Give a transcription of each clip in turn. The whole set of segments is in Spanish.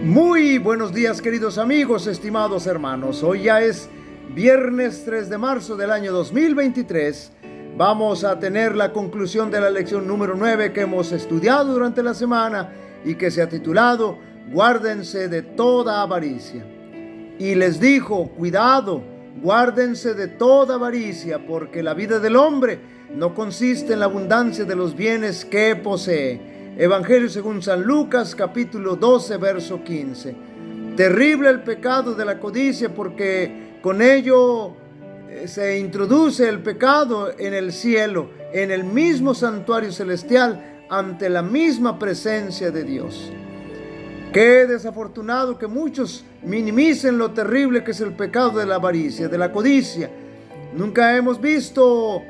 Muy buenos días, queridos amigos, estimados hermanos. Hoy ya es viernes 3 de marzo del año 2023. Vamos a tener la conclusión de la lección número 9 que hemos estudiado durante la semana y que se ha titulado Guárdense de toda avaricia. Y les dijo, cuidado, guárdense de toda avaricia, porque la vida del hombre no consiste en la abundancia de los bienes que posee. Evangelio según San Lucas, capítulo 12, verso 15. Terrible el pecado de la codicia, porque con ello se introduce el pecado en el cielo, en el mismo santuario celestial, ante la misma presencia de Dios. Qué desafortunado que muchos minimicen lo terrible que es el pecado de la avaricia, de la codicia. Nunca hemos visto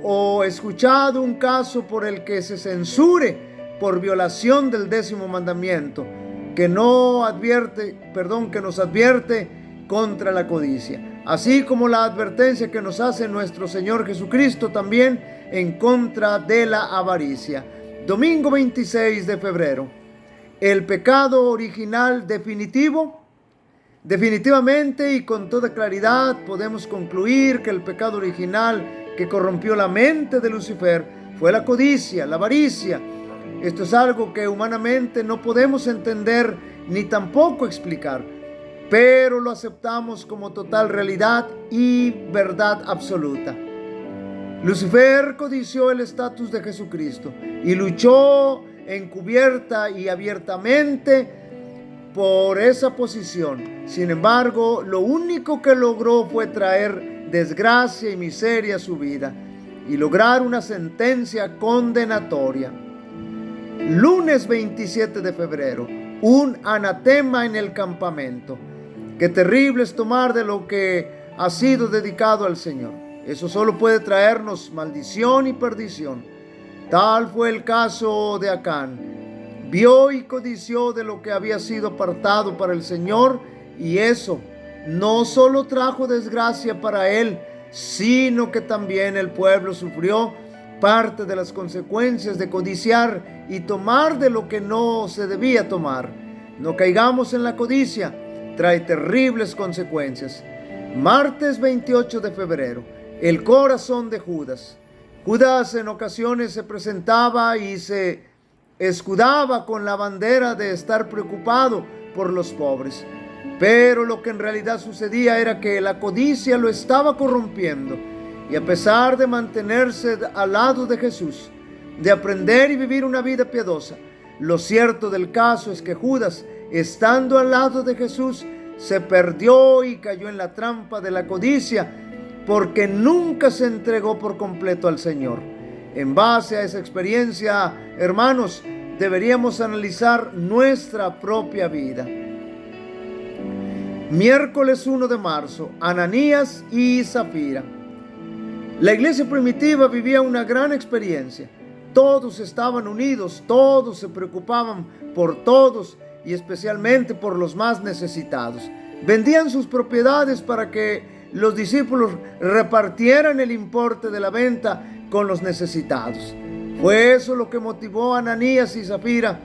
o escuchado un caso por el que se censure por violación del 10º mandamiento, que nos advierte contra la codicia, así como la advertencia que nos hace nuestro Señor Jesucristo también en contra de la avaricia. Domingo 26 de febrero. El pecado original definitivo. Definitivamente y con toda claridad podemos concluir que el pecado original que corrompió la mente de Lucifer fue la codicia, la avaricia. Esto es algo que humanamente no podemos entender ni tampoco explicar, pero lo aceptamos como total realidad y verdad absoluta. Lucifer codició el estatus de Jesucristo y luchó encubierta y abiertamente por esa posición. Sin embargo, lo único que logró fue traer desgracia y miseria a su vida y lograr una sentencia condenatoria. Lunes 27 de febrero, un anatema en el campamento. Qué terrible es tomar de lo que ha sido dedicado al Señor. Eso solo puede traernos maldición y perdición. Tal fue el caso de Acán. Vio y codició de lo que había sido apartado para el Señor, y eso no solo trajo desgracia para él, sino que también el pueblo sufrió parte de las consecuencias de codiciar y tomar de lo que no se debía tomar. No caigamos en la codicia, trae terribles consecuencias. Martes 28 de febrero, el corazón de Judas. Judas en ocasiones se presentaba y se escudaba con la bandera de estar preocupado por los pobres, pero lo que en realidad sucedía era que la codicia lo estaba corrompiendo. Y a pesar de mantenerse al lado de Jesús, de aprender y vivir una vida piadosa, lo cierto del caso es que Judas, estando al lado de Jesús, se perdió y cayó en la trampa de la codicia, porque nunca se entregó por completo al Señor. En base a esa experiencia, hermanos, deberíamos analizar nuestra propia vida. Miércoles 1 de marzo, Ananías y Zafira. La iglesia primitiva vivía una gran experiencia. Todos estaban unidos, todos se preocupaban por todos y especialmente por los más necesitados. Vendían sus propiedades para que los discípulos repartieran el importe de la venta con los necesitados. Fue eso lo que motivó a Ananías y Zafira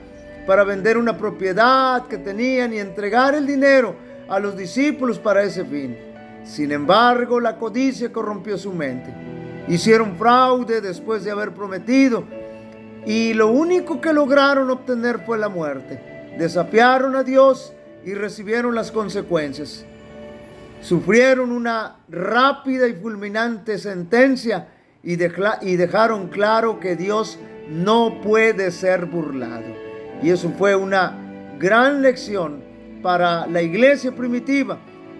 para vender una propiedad que tenían y entregar el dinero a los discípulos para ese fin. Sin embargo, la codicia corrompió su mente. Hicieron fraude después de haber prometido, y lo único que lograron obtener fue la muerte. Desafiaron a Dios y recibieron las consecuencias. Sufrieron una rápida y fulminante sentencia y dejaron claro que Dios no puede ser burlado. Y eso fue una gran lección para la iglesia primitiva,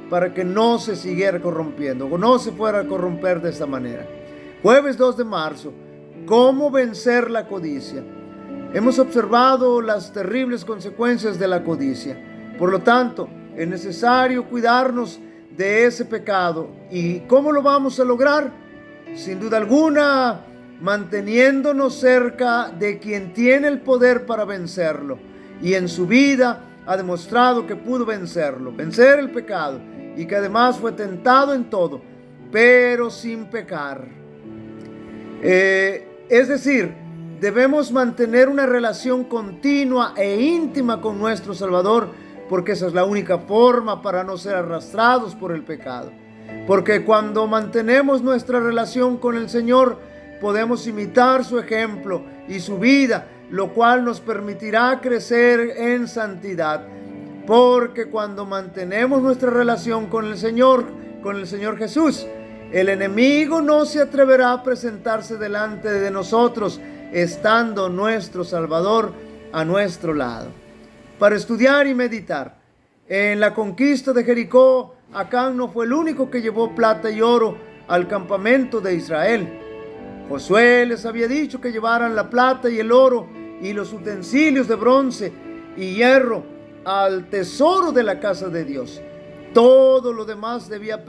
para que no se siguiera corrompiendo o no se fuera a corromper de esta manera. Jueves 2 de marzo, ¿cómo vencer la codicia? Hemos observado las terribles consecuencias de la codicia. Por lo tanto, es necesario cuidarnos de ese pecado. ¿Y cómo lo vamos a lograr? Sin duda alguna, manteniéndonos cerca de quien tiene el poder para vencerlo. Y en su vida ha demostrado que pudo vencerlo, vencer el pecado, y que además fue tentado en todo, pero sin pecar. Es decir, debemos mantener una relación continua e íntima con nuestro Salvador porque esa es la única forma para no ser arrastrados por el pecado. Porque cuando mantenemos nuestra relación con el Señor, podemos imitar su ejemplo y su vida, lo cual nos permitirá crecer en santidad. Porque cuando mantenemos nuestra relación con el Señor Jesús, el enemigo no se atreverá a presentarse delante de nosotros, estando nuestro Salvador a nuestro lado. Para estudiar y meditar, en la conquista de Jericó, Acán no fue el único que llevó plata y oro al campamento de Israel. Josué les había dicho que llevaran la plata y el oro y los utensilios de bronce y hierro al tesoro de la casa de Dios. Todo lo demás debía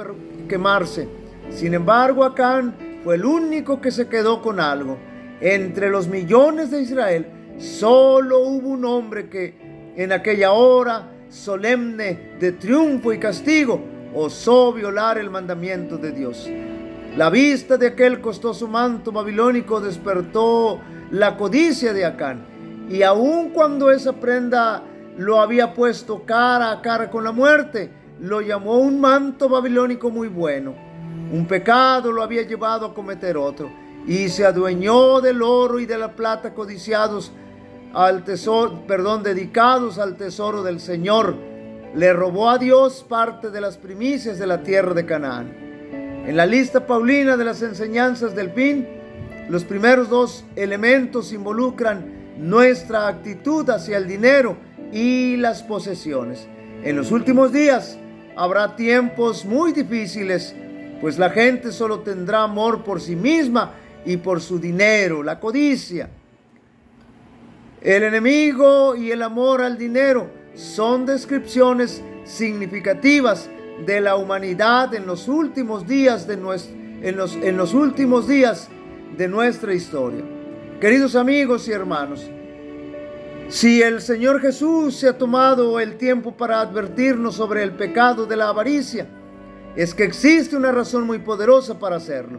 quemarse. Sin embargo, Acán fue el único que se quedó con algo. Entre los millones de Israel, solo hubo un hombre que en aquella hora solemne de triunfo y castigo osó violar el mandamiento de Dios. La vista de aquel costoso manto babilónico despertó la codicia de Acán, y aun cuando esa prenda lo había puesto cara a cara con la muerte, lo llamó un manto babilónico muy bueno. Un pecado lo había llevado a cometer otro, y se adueñó del oro y de la plata codiciados dedicados al tesoro del Señor. Le robó a Dios parte de las primicias de la tierra de Canaán. En la lista paulina de las enseñanzas del fin, los primeros dos elementos involucran nuestra actitud hacia el dinero y las posesiones. En los últimos días habrá tiempos muy difíciles, pues la gente solo tendrá amor por sí misma y por su dinero, la codicia. El enemigo y el amor al dinero son descripciones significativas de la humanidad en los últimos días de nuestra historia. Queridos amigos y hermanos, si el Señor Jesús se ha tomado el tiempo para advertirnos sobre el pecado de la avaricia, es que existe una razón muy poderosa para hacerlo.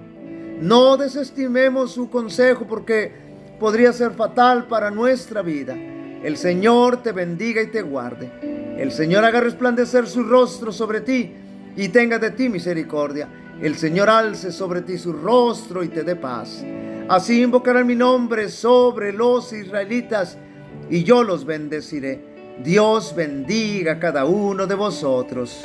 No desestimemos su consejo, porque podría ser fatal para nuestra vida. El Señor te bendiga y te guarde. El Señor haga resplandecer su rostro sobre ti y tenga de ti misericordia. El Señor alce sobre ti su rostro y te dé paz. Así invocarán mi nombre sobre los israelitas y yo los bendeciré. Dios bendiga a cada uno de vosotros.